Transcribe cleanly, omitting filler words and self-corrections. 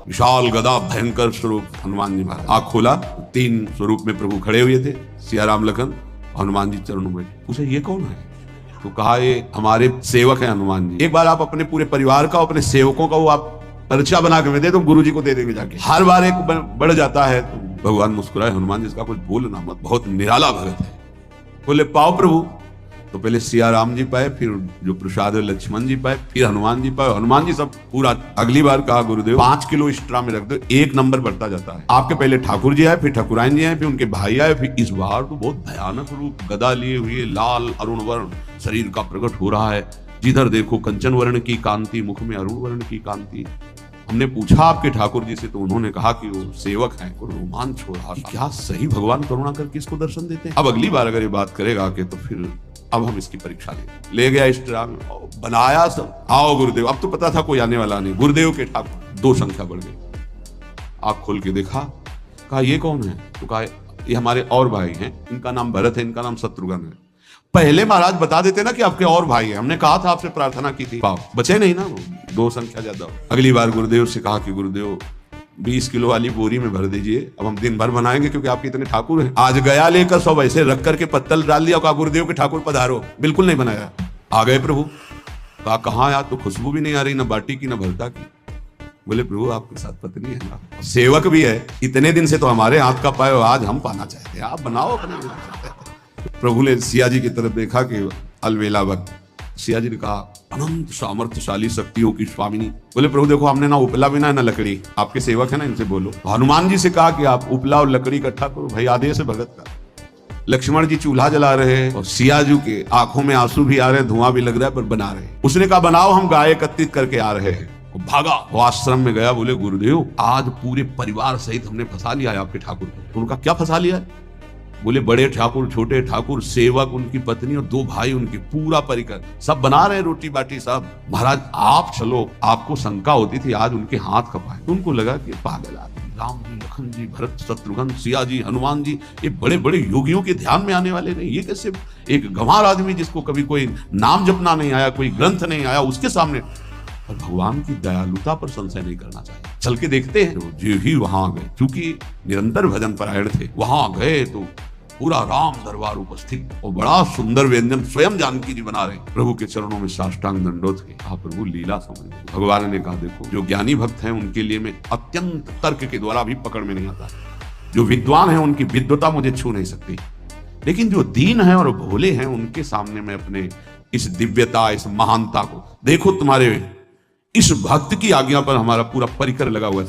विशाल गदा भयंकर स्वरूप हनुमान जी महाराज। आंख खोला, 3 स्वरूप में प्रभु खड़े हुए थे, सिया राम लखन, हनुमान जी चरणों में। पूछा ये कौन है? तो कहा ये हमारे सेवक है हनुमान जी। एक बार आप अपने पूरे परिवार का, अपने सेवकों का वो आप परिचय बना के दे, तो गुरु जी को दे देंगे जाके। हर बार एक बढ़ जाता है। तो भगवान मुस्कुराए, हनुमान जी इसका कुछ बोलना मत, बहुत निराला भगत है। बोले पाओ प्रभु। तो पहले सिया राम जी पाए, फिर जो प्रसाद लक्ष्मण जी पाए, फिर हनुमान जी पाए। हनुमान जी सब पूरा। अगली बार कहा गुरुदेव 5 किलो एक्स्ट्रा में रख दो, 1 नंबर बढ़ता जाता है। आपके पहले ठाकुर जी आए, फिर ठाकुरायन जी आए, फिर उनके भाई आए, फिर इस बार तो बहुत भयानक रूप, गदा लिए हुए, लाल अरुण वर्ण शरीर का प्रकट हो रहा है। जिधर देखो कंचन वर्ण की कांति, मुख में अरुण वर्ण की कांति। हमने पूछा आपके ठाकुर जी से, तो उन्होंने कहा कि वो सेवक हैं। को रोमांच हो रहा, क्या सही भगवान करुणा करके इसको दर्शन देते हैं। अब अगली बार अगर ये बात करेगा कि तो फिर अब हम इसकी परीक्षा ले गया इस तरह में, बनाया सब। आओ गुरुदेव। अब तो पता था कोई आने वाला नहीं। गुरुदेव के ठाकुर 2 संख्या बढ़ गई। आंख खोल के देखा, कहा ये कौन है? तो कहा ये हमारे और भाई हैं, इनका नाम भरत है, इनका नाम शत्रुघ्न है। पहले महाराज बता देते ना कि आपके और भाई हैं, हमने कहा था आपसे प्रार्थना की थी। बचे नहीं ना, 2 संख्या ज्यादा। अगली बार गुरुदेव से कहा कि गुरुदेव 20 किलो वाली बोरी में भर दीजिए, अब हम दिन भर बनाएंगे क्योंकि आपके इतने ठाकुर हैं। आज गया लेकर सब ऐसे रख करके पत्तल डाल दिया, कहा गुरुदेव के ठाकुर पधारो। बिल्कुल नहीं बनाया। आ गए प्रभु। कहा कहाँ यार, तो खुशबू भी नहीं आ रही, ना बाटी की ना भरता की। बोले प्रभु आपके साथ पत्नी है ना, सेवक भी है, इतने दिन से तो हमारे हाथ का पाए, आज हम पाना चाहते हैं, आप बनाओ अपने। प्रभु ने सिया जी की तरफ देखा कि अलवेला वक्त। सिया जी ने कहा अनंत सामर्थ्यशाली शक्तियों की स्वामिनी। बोले प्रभु देखो हमने ना उपला भी ना लकड़ी, आपके सेवक है ना, इनसे बोलो। हनुमान जी से कहा कि आप उपला और लकड़ी इकट्ठा करो, भाई आदेश है भगत का। लक्ष्मण जी चूल्हा जला रहे हैं और सिया जी के आंखों में आंसू भी आ रहे हैं, धुआं भी लग रहा है, पर बना रहे हैं। उसने कहा बनाओ, हम गाय एकत्रित करके आ रहे हैं। भागा, वो आश्रम में गया। बोले गुरुदेव आज पूरे परिवार सहित हमने फंसा लिया है आपके ठाकुर को। तो उनका क्या फंसा लिया है? बोले बड़े ठाकुर, छोटे ठाकुर, सेवक, उनकी पत्नी और 2 भाई उनके, पूरा परिकर सब बना रहे रोटी बाटी सब। महाराज आप चलो, आपको शंका होती थी आज उनके हाथ कपाए। तो उनको लगा कि पागल आदमी, राम जी, लखन जी, भरत, शत्रुघ्न, सिया जी, हनुमान जी, ये बड़े बड़े योगियों के ध्यान में आने वाले नहीं। ये कैसे एक गंवार आदमी जिसको कभी कोई नाम जपना नहीं आया, कोई ग्रंथ नहीं आया, उसके सामने। और भगवान की दयालुता पर संशय नहीं करना चाहिए। चल के देखते हैं। जो ही वहां गए, क्योंकि निरंतर भजन परायण थे, वहां गए तो पूरा राम दरबार उपस्थित और बड़ा सुंदर व्यंजन स्वयं जानकी जी बना रहे। प्रभु के चरणों में साष्टांग दंडोत है। कहा प्रभु लीला समझ। भगवान ने कहा देखो जो ज्ञानी भक्त हैं उनके लिए मैं अत्यंत तर्क के द्वारा भी पकड़ में नहीं आता। जो विद्वान हैं उनकी विद्वता मुझे छू नहीं सकती, लेकिन जो दीन है और भोले हैं उनके सामने मैं अपने इस दिव्यता, इस महानता को देखो। तुम्हारे इस भक्त की आज्ञा पर हमारा पूरा परिकर लगा हुआ है।